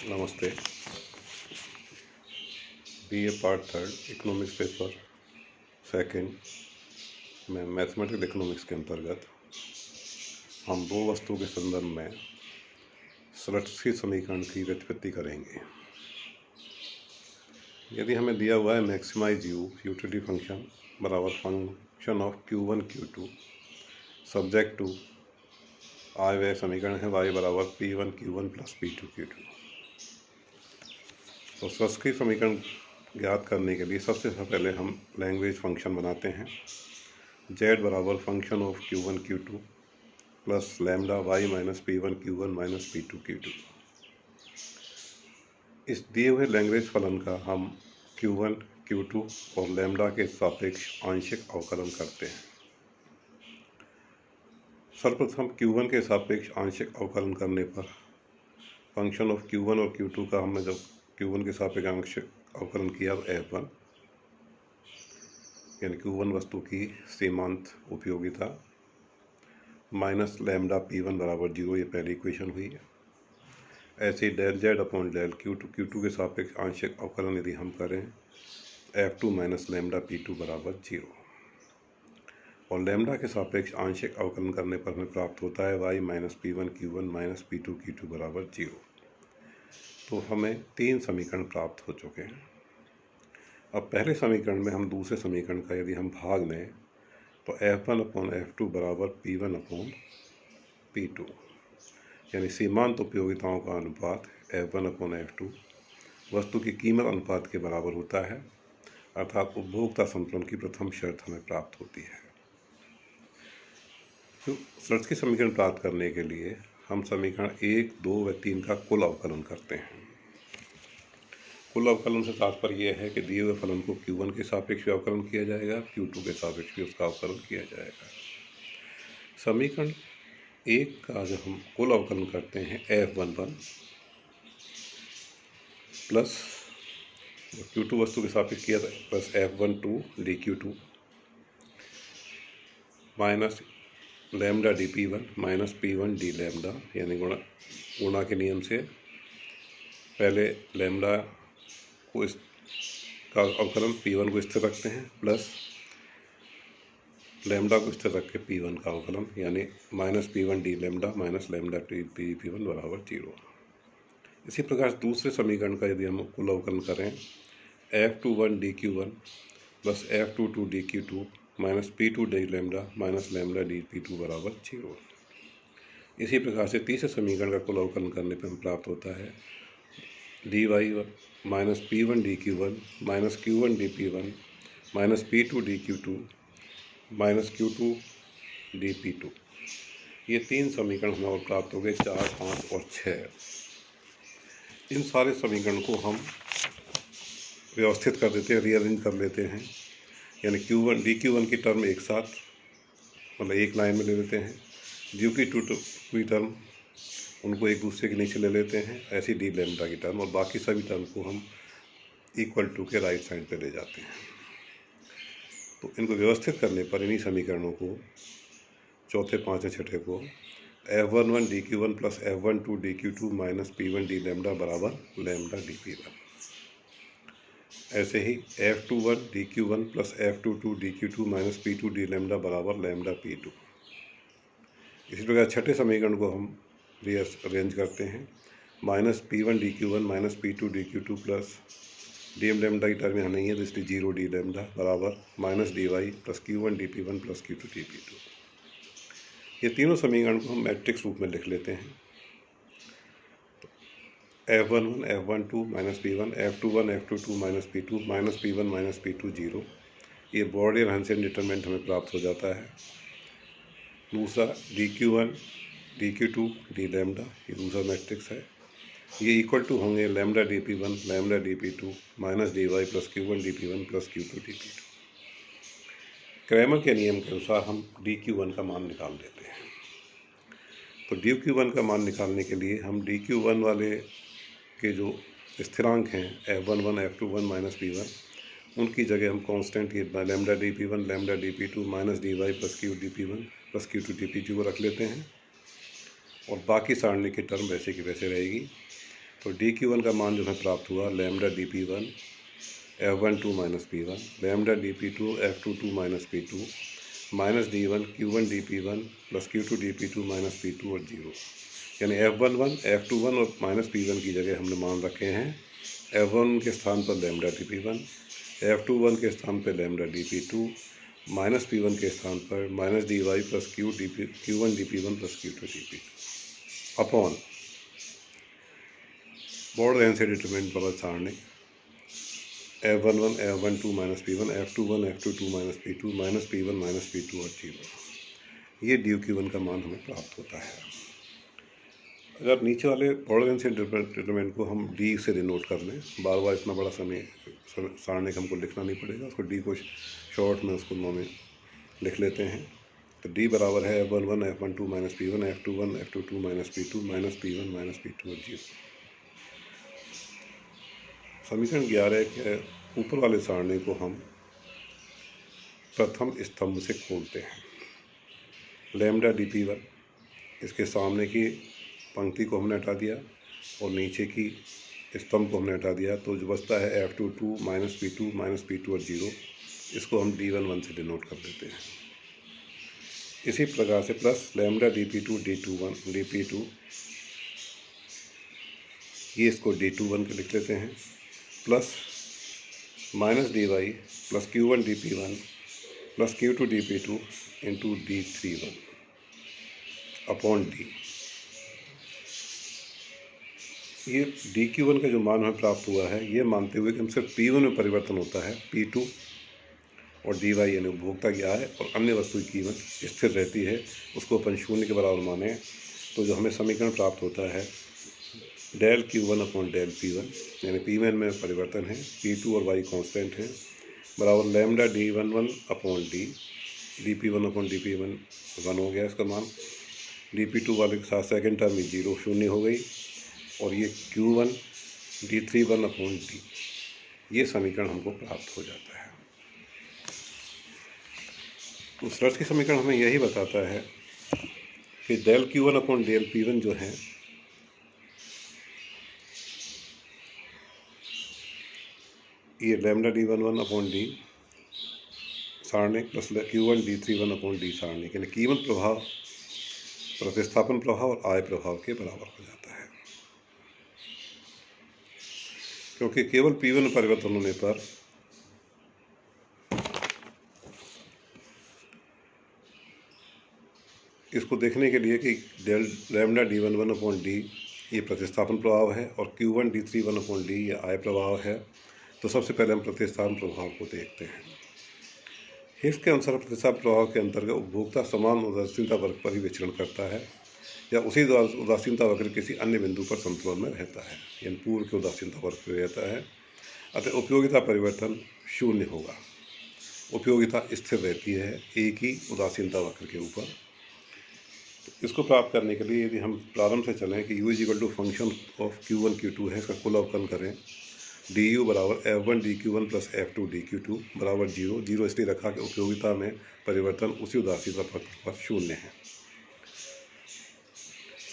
नमस्ते। BA part third economics paper second में mathematical economics के अंतर्गत हम दो वस्तुओं के संदर्भ में श्रृटस्की समीकरण की व्युत्पत्ति करेंगे। यदि हमें दिया हुआ है मैक्सिमाइज यूटिलिटी फंक्शन बराबर function of Q1 Q2 subject to आए हुए समीकरण है y बराबर P1 Q1 plus P2 Q2। तो श्रृटस्की समीकरण ज्ञात करने के लिए सबसे पहले हम लैंग्वेज फंक्शन बनाते हैं। z बराबर function of Q1 Q2 plus lambda y minus P1 Q1 minus P2 Q2। इस दिए हुए लैंग्वेज फलन का हम Q1 Q2 और लैम्डा के सापेक्ष आंशिक अवकलन करते हैं। सर्वप्रथम Q1 के सापेक्ष आंशिक अवकलन करने पर फंक्शन ऑफ Q1 और Q2 का हमने जब Q1 के सापेक्ष आंशिक अवकलन किया F1 यानी Q1 वस्तु की सीमांत उपयोगिता माइनस लैम्डा P1 बराबर 0, ये पहली इक्वेशन हुई है। ऐसे ही del Z upon del Q2 के सापेक्ष आंशिक अवकलन यदि हम करें F2 माइनस लैम्डा P2 बराबर 0 और लैम्डा के सापेक्ष आंशिक अवकलन करने पर हमें प्राप्त होता है y minus P1 Q1 minus P2 Q2 बराबर 0। तो हमें तीन समीकरण प्राप्त हो चुके हैं। अब पहले समीकरण में हम दूसरे समीकरण का यदि हम भाग लें तो F1 अपॉन F2 बराबर P1 अपॉन P2 यानी सीमांत उपयोगिताओं का अनुपात F1 अपॉन F2 वस्तु की कीमत अनुपात के बराबर होता है, अर्थात उपभोक्ता संतुलन की प्रथम शर्त हमें प्राप्त होती है। तो श्रृटस्की समीकरण प्राप्त करने के लिए हम समीकरण 1, 2 व 3 का कुल अवकलन करते हैं। कुल अवकलन से तात्पर्य यह है कि दिए हुए फलन को Q1 के सापेक्ष भी अवकलन किया जाएगा, Q2 के सापेक्ष भी उसका अवकलन किया जाएगा। समीकरण 1 का जब हम कुल अवकलन करते हैं F11 प्लस Q2 वस्तु के सापेक्ष किया plus F12 dQ2 minus lambda dP1 minus P1 d lambda यानी गुणा के नियम से पहले लैम्डा को इस का अवकलन P1 को स्थिर रखते हैं प्लस लैम्डा को स्थिर रख के P1 का अवकलन यानी minus P1 d lambda minus lambda dP1 बराबर 0। इसी प्रकार दूसरे समीकरण का यदि हम कुल अवकलन करें F21 dQ1 plus F22 dQ2 minus P2 d lambda minus lambda dP2 बराबर 0। इसी प्रकार से तीसरे समीकरण का कुल अवकलन करने पर हम प्राप्त होता है dy minus P1 dQ1 minus Q1 dP1 minus P2 dQ2 minus Q2 dP2। ये तीन समीकरण हमें प्राप्त हो गए 4, 5 और 6। इन सारे समीकरण को हम व्यवस्थित कर देते हैं, रीअरेंज कर लेते हैं, यानी Q1 dQ1 की टर्म एक साथ मतलब एक लाइन में ले लेते हैं, dQ2 की टर्म उनको एक दूसरे के नीचे ले लेते हैं, ऐसी डी लैम्डा की टर्म और बाकी सभी टर्म को हम इक्वल टू के राइट साइड पे ले जाते हैं। तो इनको व्यवस्थित करने पर इन्हीं समीकरणों को चौथे, पाँचवें, छठे को F11 dQ1 plus F12 dQ2 minus P1 d lambda बराबर लैम्डा dP1। ऐसे ही F21 dQ1 plus F22 dQ2 minus P2 d lambda बराबर लैम्डा P2। इसी प्रकार छठे समीकरण को हम रीअरेंज करते हैं minus P1 dQ1 minus P2 dQ2 plus D lambda की टर्म यहाँ नहीं है तो इसलिए 0 d लैम्डा बराबर minus dy plus Q1 dP1 plus Q2 dP2। ये तीनों समीकरण को हम मैट्रिक्स रूप में लिख लेते हैं। F11 F12 minus P1 F21 F22 minus P2 minus P1 minus P2 0। ये बॉर्डियर हंसेन डिटरमिनेंट हमें प्राप्त हो जाता है। दूसरा dQ1 dQ2 d लैम्डा, ये दूसरा मैट्रिक्स है। ये इक्वल टू होंगे lambda dP1 lambda dP2 minus dy plus Q1 dP1 plus Q2 dP2। Cramer के नियम के अनुसार हम dQ1 का मान निकाल लेते हैं। तो dQ1 का मान निकालने के लिए हम dQ1 वाले के जो स्थिरांक हैं F11 F21 माइनस P1 उनकी जगह हम कांस्टेंट ये lambda dP1 lambda dP2 minus dy plus Q dP1 plus Q2 dP2 को रख लेते हैं और बाकी सारणी की टर्म वैसे की वैसे रहेगी। तो डी क्यू वन का मान जो हमें प्राप्त हुआ lambda D P one F12 minus P one, lambda D P two F22 minus P two, minus D one Q one D P one plus Q two D P two minus P two और zero. यानी F11 F21 और minus P one की जगह हमने मान रखे हैं F1 के स्थान पर lambda D P one, F21 के स्थान पर lambda D P two, minus P one के स्थान पर minus D Y plus Q one D P one plus Q two D P two upon border line से डिटरमिनेंट वाला सारणी F11 F12 minus P one, F21 F22 minus P two, minus P one minus P two और zero. ये D Q one का मान हमें प्राप्त होता है। अगर नीचे वाले बॉर्डर लाइन से डिटरमिनेंट को हम डी से डिनोट कर लें, बार बार इतना बड़ा समय सारणी हमको लिखना नहीं पड़ेगा, उसको डी को शॉर्ट में उसको नो में लिख लेते हैं। तो डी बराबर है F11 F12 minus P one, F21 F22 minus P two, minus P one minus P two और जीरो। समीकरण 11 के ऊपर वाले सारणी को हम प्रथम स्तंभ से खोलते हैं। लैम्डा डी पी वन, इसके सामने की पंक्ति को हमने हटा दिया और नीचे की स्तंभ को हमने हटा दिया, तो जो बचता है F22 माइनस पी टू और जीरो, इसको हम D11 से डिनोट कर देते हैं। इसी प्रकार से plus lambda D P two D P two, ये इसको D21 के लिख लेते हैं, plus minus D Y plus Q one D P one plus Q two D P two into D31 upon D. ये डी क्यू वन का जो मान हमें प्राप्त हुआ है, ये मानते हुए कि हम सिर्फ P1 में परिवर्तन होता है, P2 और डी वाई यानी उपभोक्ता क्या है और अन्य वस्तु की कीमत स्थिर रहती है, उसको अपन शून्य के बराबर माने, तो जो हमें समीकरण प्राप्त होता है del Q one upon del P one, यानी P1 में परिवर्तन है, P2 और वाई कांस्टेंट है, बराबर lambda D11 upon D P one upon D P one 1 हो गया इसका मान, DP2 वाले के साथ सेकेंड टर्म में जीरो शून्य हो गई, और ये Q1 D31 अपॉन डी, ये समीकरण हमको प्राप्त हो जाता है। तो सर्च की समीकरण हमें यही बताता है कि del Q1 upon del P1 जो है ये लैम्डा D11 अपॉन डी सारणी plus Q1 D31 upon D सारणी, यानी कीमत प्रभाव, प्रतिस्थापन प्रभाव और आय प्रभाव के बराबर हो जाता है, क्योंकि केवल P1 में परिवर्तन होने पर इसको देखने के लिए कि del lambda D11 upon D ये प्रतिस्थापन प्रभाव है और Q1 D31 अपॉन डी ये आय प्रभाव है, तो सबसे पहले हम प्रतिस्थापन प्रभाव को देखते हैं। हिग्स के अनुसार प्रतिस्थापन प्रभाव के अंतर्गत उपभोक्ता समान उदासीनता वक्र पर ही विचरण करता है या उसी उदासीनता वक्र किसी अन्य बिंदु पर संतुलन में रहता है, यानी पूर्व के उदासीनता वक्र पर रहता है, अतः उपयोगिता परिवर्तन शून्य होगा। उपयोगिता स्थिर रहती है एक ही उदासीनता वक्र के ऊपर। तो इसको प्राप्त करने के लिए यदि हम प्रारंभ से चलें कि U equal to function of Q1 Q2 है, इसका कुल अवकलन करें, du बराबर F1 DQ1 plus F2 DQ2 बराबर जीरो, जीरो इसलिए रखा कि उपयोगिता में परिवर्तन उसी उदासीनता वक्र पर शून्य है।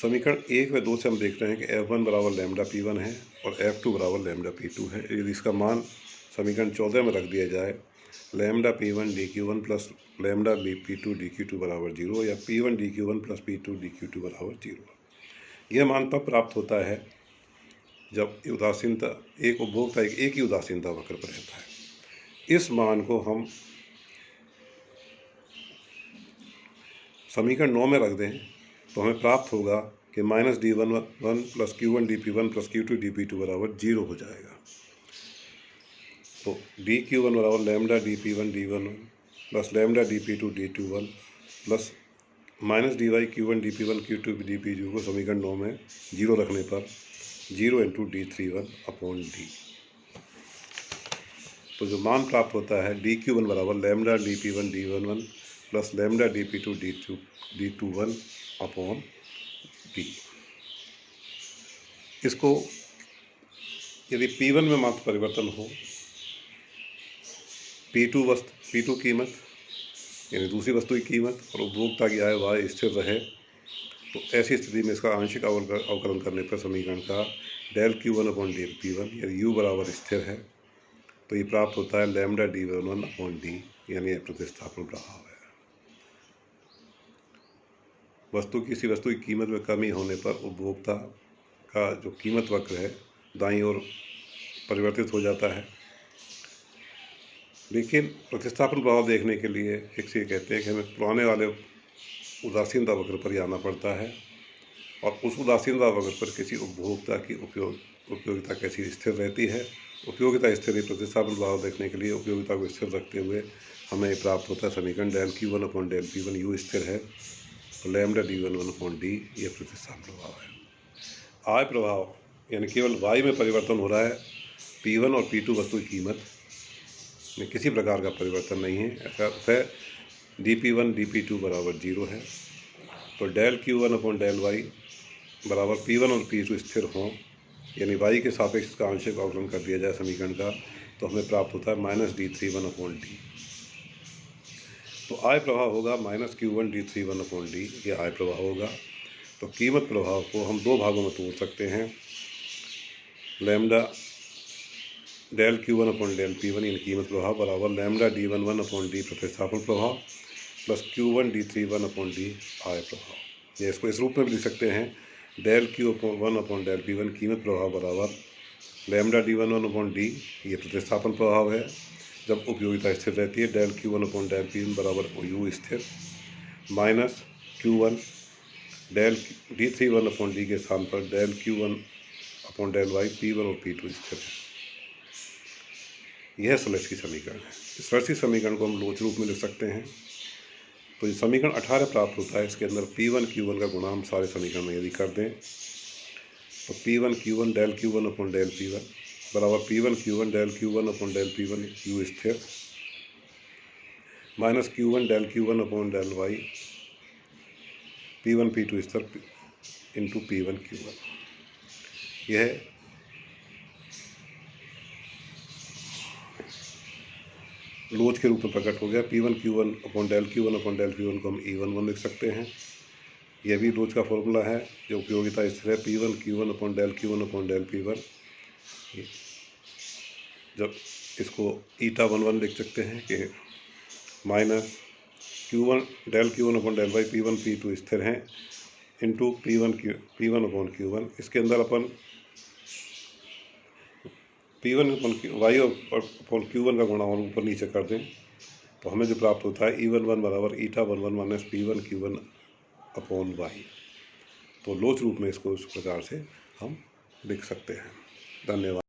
समीकरण 1 व 2 से हम देख रहे हैं कि F1 बराबर लैम्डा P1 है और F2 बराबर लैम्डा P2 है। यदि इसका मान समीकरण 14 में रख दिया जाए, lambda P1 DQ1 plus lambda P2 DQ2 बराबर जीरो या P1 DQ1 plus P2 DQ2 बराबर जीरो। यह मान तब प्राप्त होता है जब उदासीनता एक उपभोक्ता एक ही उदासीनता वक्र पर रहता है। इस मान को हम समीकरण 9 में रख दें तो हमें प्राप्त होगा कि minus D11 plus Q1 DP1 plus Q2 DP2 बराबर जीरो हो जाएगा। तो DQ1 बराबर lambda DP1 D11 plus lambda DP2 D21 plus minus DY Q1 DP1 Q2 DP2 को समीकरण 9 में जीरो रखने पर 0 इंटू D31 अपॉन डी। तो जो मान प्राप्त होता है DQ1 बराबर lambda DP1 D11 plus lambda DP2 D21 upon D. इसको यदि P1 में मात्र परिवर्तन हो, P2 कीमत यानी दूसरी वस्तु की कीमत और उपभोक्ता की आय वाय स्थिर रहे, तो ऐसी स्थिति में इसका आंशिक अवकलन करने पर समीकरण का del Q1 upon del P1 यदि U बराबर स्थिर है तो ये प्राप्त होता है लैम्डा d11 अपॉन डी, यानी प्रतिस्थापन प्रभाव है। किसी वस्तु की कीमत में कमी होने पर उपभोक्ता का जो कीमत वक्र है दाईं ओर परिवर्तित हो जाता है। लेकिन प्रतिस्थापन प्रभाव देखने के लिए ये कहते हैं कि हमें पुराने वाले उदासीनता वक्र पर जाना पड़ता है और उस उदासीनता वक्र पर किसी उपभोक्ता की उपयोगिता कैसी स्थिर रहती है। उपयोगिता स्थिर प्रतिस्थापन प्रभाव देखने के लिए उपयोगिता को स्थिर रखते हुए हमें प्राप्त होता है समीकरण del Q1 upon del P1 U स्थिर है तो लैम्डा d11 अपॉन डी ये प्रतिस्थापन प्रभाव है। आय प्रभाव यानी केवल y में परिवर्तन हो रहा है, P1 और P2 वस्तु की कीमत में किसी प्रकार का परिवर्तन नहीं है। ऐसा dP1 dP2 बराबर 0 है। तो del Q1 upon del y बराबर P1 और P2 स्थिर हों, यानी y के सापेक्ष का आंशिक अवकलन कर दिया जाए समीकरण का, तो हमें प्राप्त होता है माइनस d31 अपॉन डी। तो आय प्रभाव होगा minus Q1 d31 upon D, ये आय प्रभाव होगा। तो कीमत प्रभाव को हम दो भागों में तोड़ सकते हैं, lambda del Q1 upon del P1 यानी कीमत प्रभाव बराबर लैम्डा d11 अपॉन डी प्रतिस्थापन प्रभाव plus Q1 d31 upon D I प्रभाव। ये इसको इस रूप में भी लिख सकते हैं, del Q1 upon del P1 कीमत प्रभाव बराबर लैम्डा d11 अपॉन डी, ये प्रतिस्थापन प्रभाव है जब उपयोगिता स्थिर रहती है, del Q1 upon del P1 बराबर U स्थिर minus Q1 del d31 upon D के स्थान पर del Q1 upon del y P1 और P2 स्थिर है। यह स्लैश की समीकरण है। इस स्लैश की समीकरण को हम लोच रूप में लिख सकते हैं। तो ये समीकरण 18 प्राप्त होता है। इसके अंदर P1 Q1 का गुणा हम सारे समीकरण में यदि कर दें तो P1 Q1 del Q1 upon del P1 बराबर P1 Q1 del Q1 upon del P1 U स्थिर minus Q1 del Q1 upon del y P1 P2 स्थिर इंटू P1 Q1। यह लोच के रूप में प्रकट हो गया। P1 Q1 upon del P1 को हम E11 लिख सकते हैं। यह भी लोच का फॉर्मूला है जो उपयोगिता स्थिर है। P1 Q1 upon del P1 जब इसको eta11 लिख सकते हैं कि minus Q1 upon del y P1 P2 स्थिर हैं इंटू P1 अपॉन Q1। इसके अंदर अपन P1 अपॉन y और अपॉन Q1 का गुणा और ऊपर नीचे कर दें तो हमें जो प्राप्त होता है E11 बराबर eta11 minus P1 Q1 upon y। तो लोच रूप में इसको इस प्रकार से हम लिख सकते हैं। धन्यवाद।